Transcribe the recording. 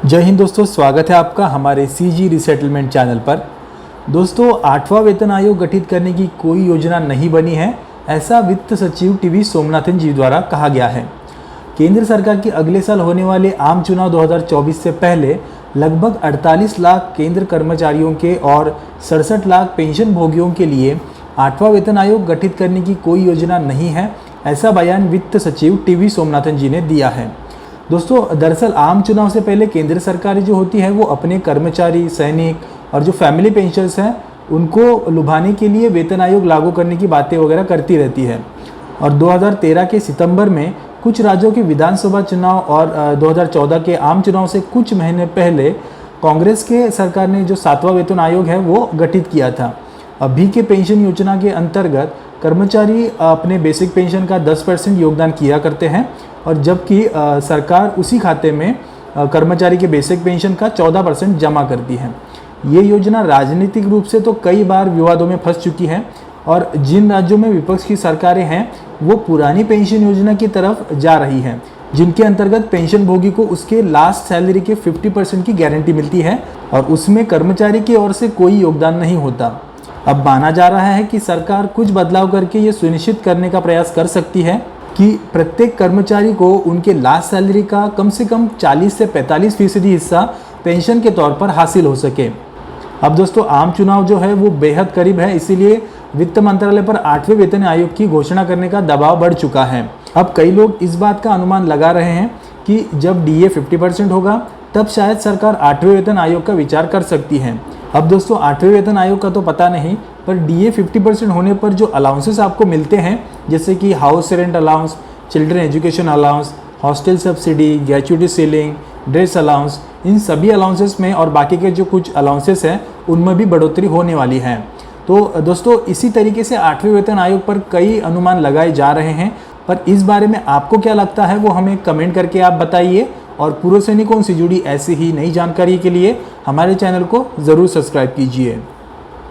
जय हिंद दोस्तों, स्वागत है आपका हमारे सीजी रिसेटलमेंट चैनल पर। दोस्तों, 8वां वेतन आयोग गठित करने की कोई योजना नहीं बनी है, ऐसा वित्त सचिव टीवी सोमनाथन जी द्वारा कहा गया है। केंद्र सरकार के अगले साल होने वाले आम चुनाव 2024 से पहले लगभग 48 लाख केंद्र कर्मचारियों के और 67 लाख पेंशन भोगियों के लिए 8वां वेतन आयोग गठित करने की कोई योजना नहीं है, ऐसा बयान वित्त सचिव टीवी सोमनाथन जी ने दिया है। दोस्तों, दरअसल आम चुनाव से पहले केंद्र सरकार जो होती है वो अपने कर्मचारी, सैनिक और जो फैमिली पेंशनर्स हैं उनको लुभाने के लिए वेतन आयोग लागू करने की बातें वगैरह करती रहती है। और 2013 के सितंबर में कुछ राज्यों के विधानसभा चुनाव और 2014 के आम चुनाव से कुछ महीने पहले कांग्रेस के सरकार ने जो 7वां वेतन आयोग है वो गठित किया था। अभी के पेंशन योजना के अंतर्गत कर्मचारी अपने बेसिक पेंशन का 10% योगदान किया करते हैं और जबकि सरकार उसी खाते में कर्मचारी के बेसिक पेंशन का 14% जमा करती है। ये योजना राजनीतिक रूप से तो कई बार विवादों में फंस चुकी है और जिन राज्यों में विपक्ष की सरकारें हैं वो पुरानी पेंशन योजना की तरफ जा रही हैं, जिनके अंतर्गत पेंशन भोगी को उसके लास्ट सैलरी के 50% की गारंटी मिलती है और उसमें कर्मचारी की ओर से कोई योगदान नहीं होता। अब माना जा रहा है कि सरकार कुछ बदलाव करके ये सुनिश्चित करने का प्रयास कर सकती है कि प्रत्येक कर्मचारी को उनके लास्ट सैलरी का कम से कम 40 से 45% हिस्सा पेंशन के तौर पर हासिल हो सके। अब दोस्तों, आम चुनाव जो है वो बेहद करीब है, इसीलिए वित्त मंत्रालय पर 8वें वेतन आयोग की घोषणा करने का दबाव बढ़ चुका है। अब कई लोग इस बात का अनुमान लगा रहे हैं कि जब डीए 50% होगा तब शायद सरकार 8वें वेतन आयोग का विचार कर सकती है। अब दोस्तों, 8वें वेतन आयोग का तो पता नहीं, पर डीए 50% होने पर जो अलाउंसेस आपको मिलते हैं जैसे कि house rent allowance, children education allowance, hostel subsidy, gratuity ceiling, dress allowance, इन सभी अलाउंसेस में और बाकी के जो कुछ अलाउंसेस हैं उनमें भी बढ़ोतरी होने वाली है। तो दोस्तों, इसी तरीके से 8वें वेतन आयोग पर कई अनुमान लगाए जा रहे हैं, पर इस बारे में आपको क्या लगता है वो हमें कमेंट करके आप बताइए। और पूर्व सैनिकों से जुड़ी ऐसी ही नई जानकारी के लिए हमारे चैनल को ज़रूर सब्सक्राइब कीजिए।